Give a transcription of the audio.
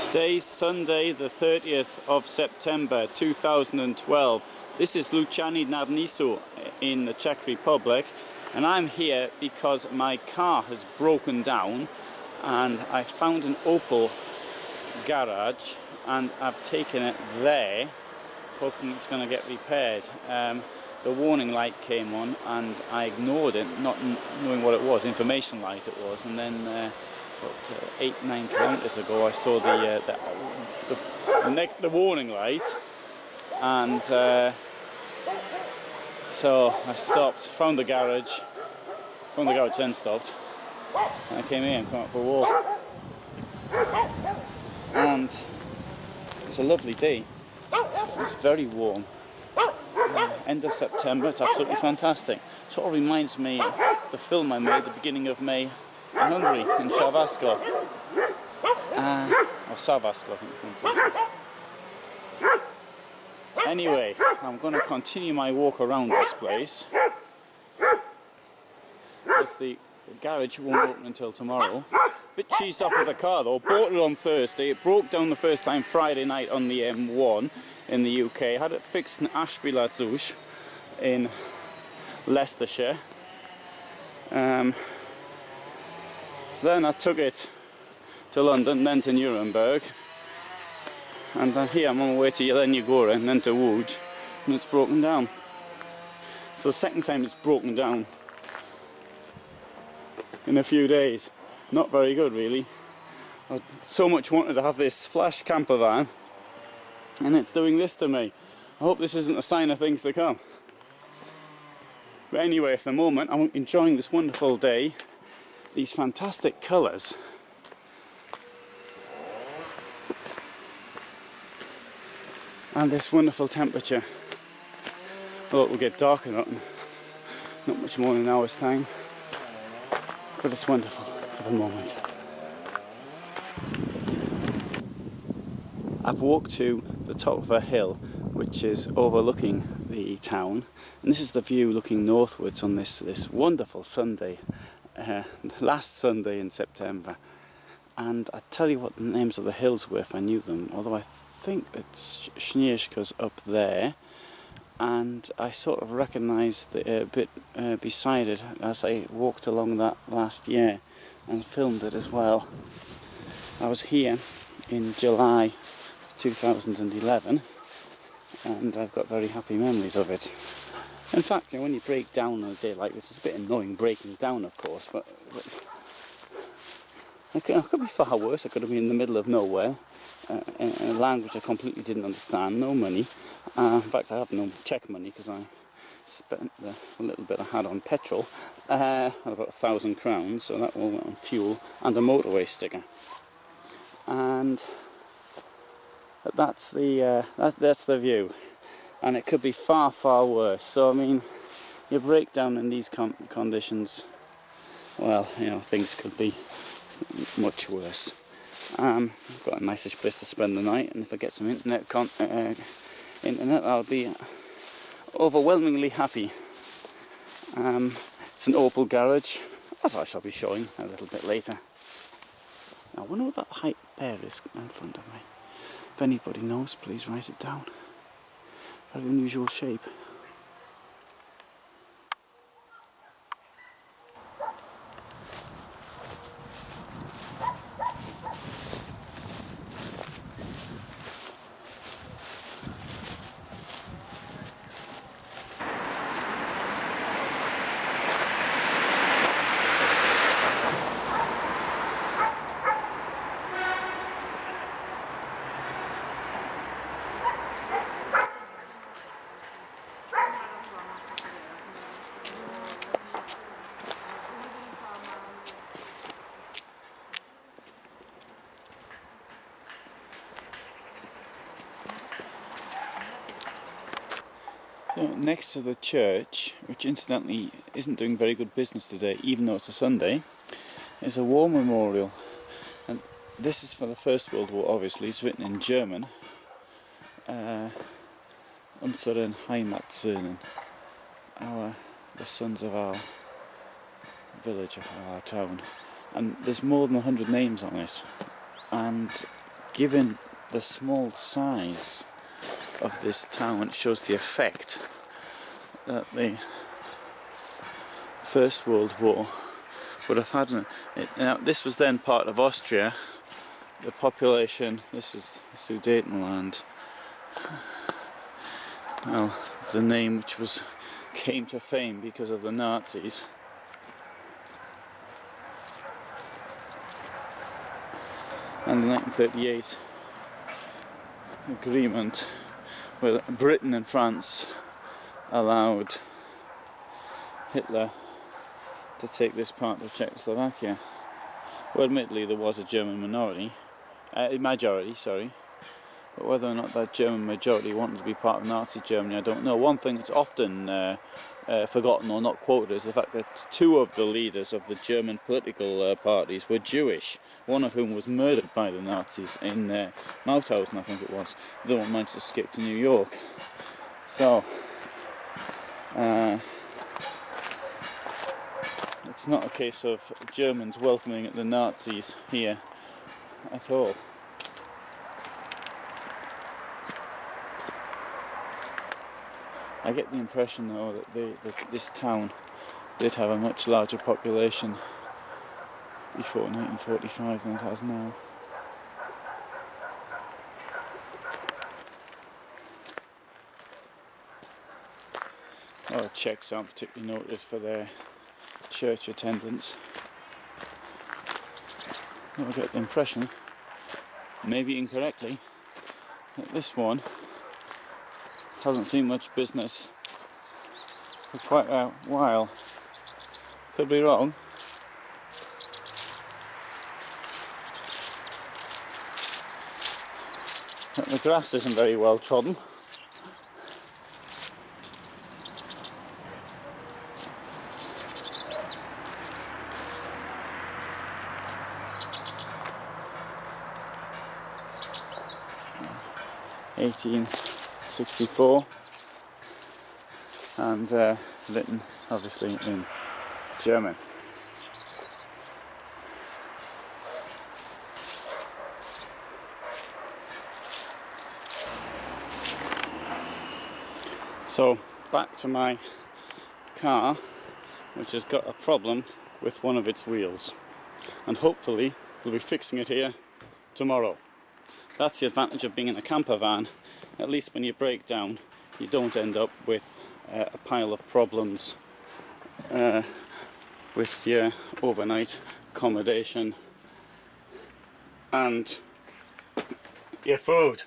Today's Sunday, the 30th of September 2012. This is Luciany nad Nisou in the Czech Republic, and I'm here because my car has broken down and I found an Opel garage and I've taken it there hoping it's going to get repaired. The warning light came on and I ignored it, not knowing what it was, information light it was, and then about 8-9 kilometers ago I saw the warning light, and so I stopped, found the garage then stopped, and I came here and come out for a walk, and it's a lovely day. It's very warm. End of September, it's absolutely fantastic. Sort of reminds me of the film I made at the beginning of May in Hungary, in Savasco. Or Savasco, I think you can say. Anyway, I'm going to continue my walk around this place, because the garage won't open until tomorrow. Bit cheesed off with the car though. Bought it on Thursday. It broke down the first time Friday night on the M1 in the UK. Had it fixed in Ashby in Leicestershire. Then I took it to London, then to Nuremberg, and here I'm on my way to Jelenia and then to Łódź, and it's broken down. So the second time it's broken down in a few days. Not very good really. I so much wanted to have this flash camper van and it's doing this to me. I hope this isn't a sign of things to come. But anyway, for the moment I'm enjoying this wonderful day, these fantastic colours, and this wonderful temperature. Although it will get darker, not much more in an hour's time, but it's wonderful for the moment. I've walked to the top of a hill which is overlooking the town, and this is the view looking northwards on this wonderful Sunday, last Sunday in September. And I tell you what the names of the hills were if I knew them, although I think it's Śnieżka's up there, and I sort of recognised a bit beside it as I walked along that last year and filmed it as well. I was here in July 2011 and I've got very happy memories of it. In fact, when you break down on a day like this, it's a bit annoying breaking down of course, but it could be far worse. I could have been in the middle of nowhere, in a language I completely didn't understand, no money. In fact, I have no Czech money because I spent the little bit I had on petrol, about 1,000 crowns, so that all went on fuel and a motorway sticker. And that's the view, and it could be far, far worse. So I mean, you break down in these conditions, well, you know, things could be much worse. I've got a nice place to spend the night, and if I get some internet, I'll be overwhelmingly happy. It's an Opel garage, as I shall be showing a little bit later. I wonder what that height there is in front of me. If anybody knows, please write it down. Very unusual shape. So next to the church, which incidentally isn't doing very good business today, even though it's a Sunday, is a war memorial. And this is for the First World War, obviously. It's written in German. Unseren Heimatsöhnen, the sons of our village, of our town. And there's more than 100 names on it. And given the small size of this town, it shows the effect that the First World War would have had on it. Now, this was then part of Austria. The population, this is the Sudetenland. Well, the name which came to fame because of the Nazis. And the 1938 agreement where Britain and France allowed Hitler to take this part of Czechoslovakia. Well, admittedly there was a German majority, sorry. But whether or not that German majority wanted to be part of Nazi Germany, I don't know. One thing that's often forgotten or not quoted is the fact that two of the leaders of the German political parties were Jewish, one of whom was murdered by the Nazis in Mauthausen, I think it was. The other one managed to escape to New York. So, it's not a case of Germans welcoming the Nazis here at all. I get the impression though that this town did have a much larger population before 1945 than it has now. Czechs aren't particularly noted for their church attendance. I get the impression, maybe incorrectly, that this one hasn't seen much business for quite a while. Could be wrong. But the grass isn't very well trodden. (1864) and written obviously in German. So back to my car, which has got a problem with one of its wheels, and hopefully we'll be fixing it here tomorrow. That's the advantage of being in a camper van. At least when you break down, you don't end up with a pile of problems with your overnight accommodation and your food.